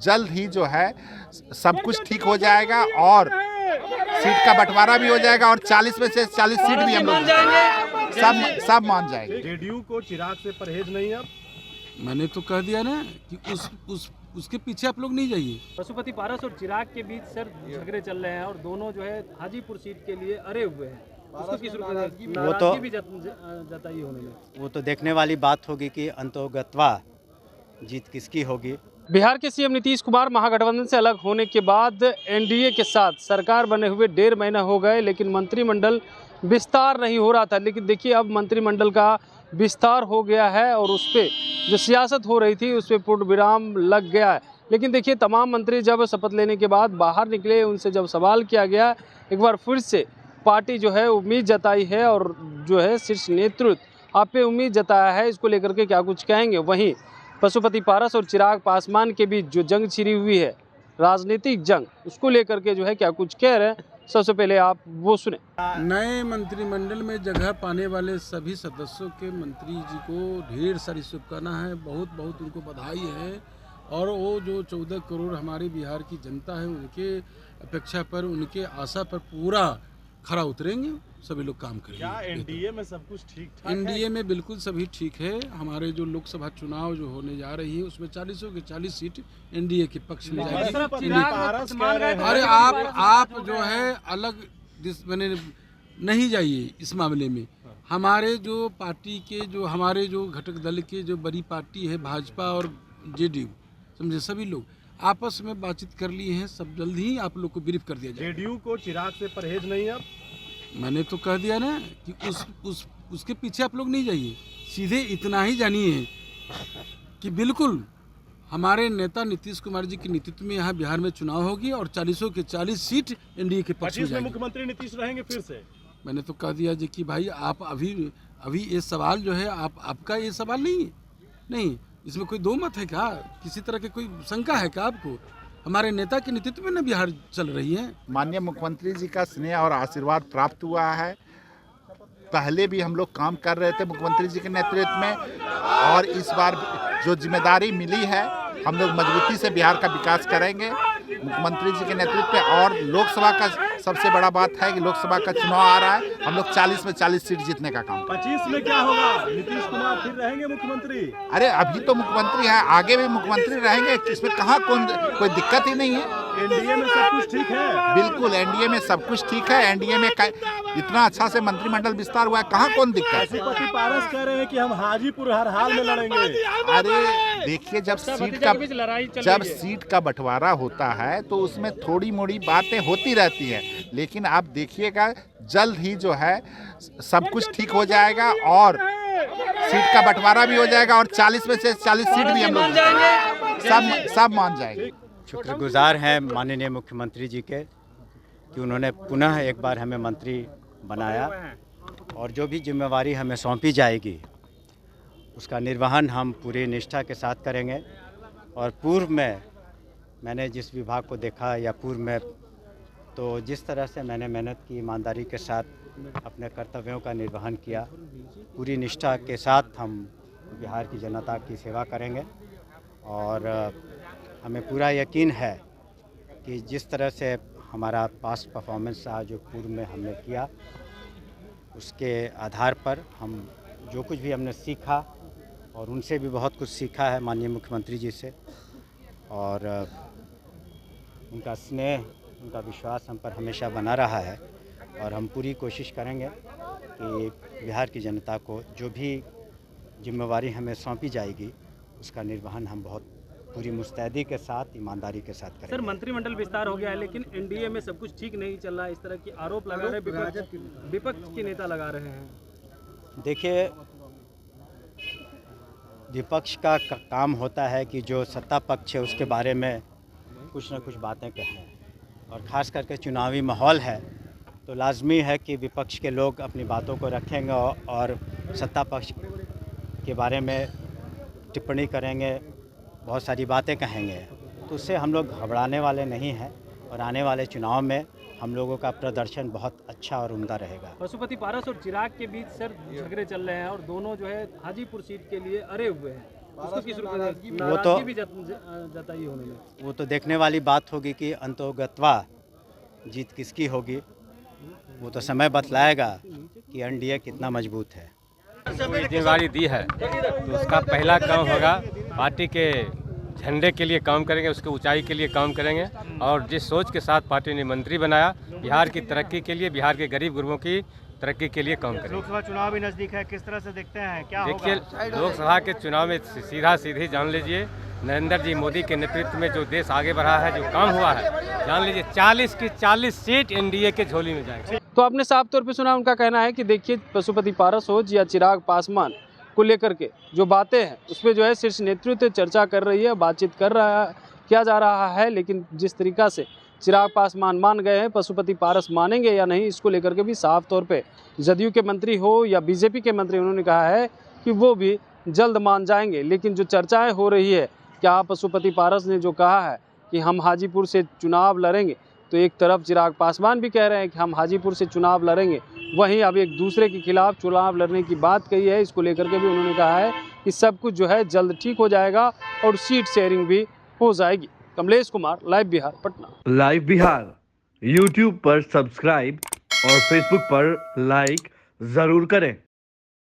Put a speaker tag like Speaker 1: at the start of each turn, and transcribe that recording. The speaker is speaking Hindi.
Speaker 1: जल्द ही जो है सब कुछ ठीक हो जाएगा और सीट का बंटवारा भी हो जाएगा और 40 में से 40 सीट भी हम लोग सब मान जाएंगे।
Speaker 2: जेडीयू को चिराग से परहेज नहीं। अब
Speaker 3: मैंने तो कह दिया ना कि उसके पीछे आप लोग नहीं जाइए।
Speaker 4: पशुपति पारस और चिराग के बीच सर झगड़े चल रहे हैं और दोनों जो है हाजीपुर सीट के लिए अड़े हुए हैं। उसको किस नाराजगी भी जताई उन्होंने।
Speaker 5: वो तो देखने वाली बात होगी कि अंतोगत्वा जीत किसकी होगी।
Speaker 4: बिहार के सीएम नीतीश कुमार महागठबंधन से अलग होने के बाद एनडीए के साथ सरकार बने हुए 1.5 महीना हो गए, लेकिन मंत्रिमंडल विस्तार नहीं हो रहा था। लेकिन देखिए अब मंत्रिमंडल का विस्तार हो गया है और उस पर जो सियासत हो रही थी उस पर पूर्ण विराम लग गया है। लेकिन देखिए तमाम मंत्री जब शपथ लेने के बाद बाहर निकले, उनसे जब सवाल किया गया, एक बार फिर से पार्टी जो है उम्मीद जताई है और जो है शीर्ष नेतृत्व आप पे उम्मीद जताया है। इसको लेकर के क्या कुछ कहेंगे। वहीं पशुपति पारस और चिराग पासवान के बीच जो जंग छिड़ी हुई है, राजनीतिक जंग, उसको लेकर के जो है क्या कुछ कह रहे हैं, सबसे पहले आप वो सुने।
Speaker 3: नए मंत्रिमंडल में जगह पाने वाले सभी सदस्यों के मंत्री जी को ढेर सारी शुभकामना है, बहुत बहुत उनको बधाई है। और वो जो 14 करोड़ हमारे बिहार की जनता है, उनके अपेक्षा पर, उनके आशा पर पूरा खरा उतरेंगे, सभी लोग काम करेंगे।
Speaker 2: क्या एनडीए में सब कुछ ठीक ठाक है?
Speaker 3: एनडीए में बिल्कुल सभी ठीक है। हमारे जो लोकसभा चुनाव जो होने जा रही है उसमें 40 के 40 सीट एनडीए के पक्ष में जाएगी। अरे आप जो है अलग मैंने नहीं जाइए इस मामले में। हमारे जो पार्टी के जो हमारे जो घटक दल के जो बड़ी पार्टी है भाजपा और जेडीयू, समझे, सभी लोग आपस में बातचीत कर लिए हैं। सब जल्द ही आप लोग को ब्रीफ कर दिया जाए।
Speaker 2: जेडीयू को चिराग से परहेज नहीं। अब
Speaker 3: मैंने तो कह दिया ना कि उसके पीछे आप लोग नहीं जाइए, सीधे इतना ही जानिए कि बिल्कुल हमारे नेता नीतीश कुमार जी के नेतृत्व में यहाँ बिहार में चुनाव होगी और 40 के 40 सीट एनडीए के पक्ष में जाएगी।
Speaker 2: मुख्यमंत्री नीतीश रहेंगे फिर से।
Speaker 3: मैंने तो कह दिया जी कि भाई आप अभी ये सवाल जो है आपका ये सवाल नहीं है, नहीं, इसमें कोई दो मत है क्या? किसी तरह की कोई शंका है क्या आपको? हमारे नेता के नेतृत्व में न बिहार चल रही है।
Speaker 1: माननीय मुख्यमंत्री जी का स्नेह और आशीर्वाद प्राप्त हुआ है। पहले भी हम लोग काम कर रहे थे मुख्यमंत्री जी के नेतृत्व में और इस बार जो जिम्मेदारी मिली है हम लोग मजबूती से बिहार का विकास करेंगे मुख्यमंत्री जी के नेतृत्व पे। और लोकसभा का सबसे बड़ा बात है कि लोकसभा का चुनाव आ रहा है, हम लोग 40 में 40 सीट जीतने का काम।
Speaker 2: 25 में क्या होगा? नीतीश कुमार फिर रहेंगे मुख्यमंत्री?
Speaker 1: अरे अभी तो मुख्यमंत्री है, आगे भी मुख्यमंत्री रहेंगे, इसमें कहाँ कोई दिक्कत ही नहीं है।
Speaker 2: एनडीए में सब कुछ ठीक है।
Speaker 1: बिल्कुल एनडीए में सब कुछ ठीक है। एनडीए में इतना अच्छा से मंत्रिमंडल विस्तार हुआ है, कहाँ कौन दिक्कत है।
Speaker 2: पशुपति पारस कह रहे हैं कि हम हाजीपुर हर हाल में लड़ेंगे।
Speaker 1: अरे देखिए जब सीट का बंटवारा होता है तो उसमें थोड़ी मोड़ी बातें होती रहती हैं, लेकिन आप देखिएगा जल्द ही जो है सब कुछ ठीक हो जाएगा और सीट का बंटवारा भी हो जाएगा और 40 में से 40 सीट भी हम लोग सब मान जाएंगे।
Speaker 5: शुक्रगुजार हैं माननीय मुख्यमंत्री जी के कि उन्होंने पुनः एक बार हमें मंत्री बनाया और जो भी जिम्मेवारी हमें सौंपी जाएगी उसका निर्वहन हम पूरी निष्ठा के साथ करेंगे। और पूर्व में मैंने जिस विभाग को देखा या पूर्व में तो जिस तरह से मैंने मेहनत की, ईमानदारी के साथ अपने कर्तव्यों का निर्वहन किया, पूरी निष्ठा के साथ हम बिहार की जनता की सेवा करेंगे। और हमें पूरा यकीन है कि जिस तरह से हमारा पास्ट परफॉर्मेंस रहा जो पूर्व में हमने किया, उसके आधार पर हम जो कुछ भी हमने सीखा और उनसे भी बहुत कुछ सीखा है माननीय मुख्यमंत्री जी से, और उनका स्नेह, उनका विश्वास हम पर हमेशा बना रहा है। और हम पूरी कोशिश करेंगे कि बिहार की जनता को जो भी जिम्मेवारी हमें सौंपी जाएगी उसका निर्वहन हम बहुत पूरी मुस्तैदी के साथ, ईमानदारी के साथ करेंगे।
Speaker 4: सर मंत्रिमंडल विस्तार हो गया है लेकिन एनडीए में सब कुछ ठीक नहीं चल रहा है, इस तरह की आरोप लगा रहे विपक्ष के नेता लगा रहे हैं।
Speaker 5: देखिए विपक्ष का काम होता है कि जो सत्ता पक्ष है उसके बारे में कुछ न कुछ बातें कहें, और ख़ास करके चुनावी माहौल है तो लाजमी है कि विपक्ष के लोग अपनी बातों को रखेंगे और सत्ता पक्ष के बारे में टिप्पणी करेंगे, बहुत सारी बातें कहेंगे। तो उससे हम लोग घबराने वाले नहीं हैं और आने वाले चुनाव में हम लोगों का प्रदर्शन बहुत अच्छा और उम्दा रहेगा।
Speaker 4: पशुपति पारस और चिराग के बीच सर झगड़े चल रहे हैं और दोनों जो है हाजीपुर सीट के लिए अड़े हुए हैं। उसको किस रूप में नाराजगी भी जताई उन्होंने।
Speaker 5: वो तो देखने वाली बात होगी कि अंतोगत्वा जीत किसकी होगी। वो तो समय बतलाएगा कि एनडीए कितना मजबूत है।
Speaker 6: जिम्मेदारी दी है तो उसका पहला काम होगा पार्टी के झंडे के लिए काम करेंगे, उसके ऊंचाई के लिए काम करेंगे और जिस सोच के साथ पार्टी ने मंत्री बनाया बिहार की तरक्की के लिए, बिहार के गरीब गुरबों की तरक्की के लिए काम करेंगे।
Speaker 7: लोकसभा चुनाव भी नजदीक है, किस तरह से देखते हैं, क्या
Speaker 6: देखिए लोकसभा के चुनाव में सीधी जान लीजिए नरेंद्र जी मोदी के नेतृत्व में जो देश आगे बढ़ा है, जो काम हुआ है, जान लीजिए 40 की 40 सीट एनडीए के झोली में जाएंगे।
Speaker 4: तो आपने साफ तौर पे सुना, उनका कहना है कि देखिए पशुपति पारस हो या चिराग पासवान को लेकर के जो बातें हैं उस पर जो है शीर्ष नेतृत्व चर्चा कर रही है, बातचीत किया जा रहा है, लेकिन जिस तरीका से चिराग पासवान मान गए हैं, पशुपति पारस मानेंगे या नहीं, इसको लेकर के भी साफ तौर पे जदयू के मंत्री हो या बीजेपी के मंत्री, उन्होंने कहा है कि वो भी जल्द मान जाएंगे। लेकिन जो चर्चाएं हो रही है, क्या पशुपति पारस ने जो कहा है कि हम हाजीपुर से चुनाव लड़ेंगे, तो एक तरफ चिराग पासवान भी कह रहे हैं कि हम हाजीपुर से चुनाव लड़ेंगे, वहीं अब एक दूसरे के खिलाफ चुनाव लड़ने की बात कही है। इसको लेकर के भी उन्होंने कहा है कि सब कुछ जो है जल्द ठीक हो जाएगा और सीट शेयरिंग भी हो जाएगी। Kamlesh Kumar, live Bihar, Patna.
Speaker 8: Live Bihar YouTube पर सब्सक्राइब और फेसबुक पर लाइक जरूर करें।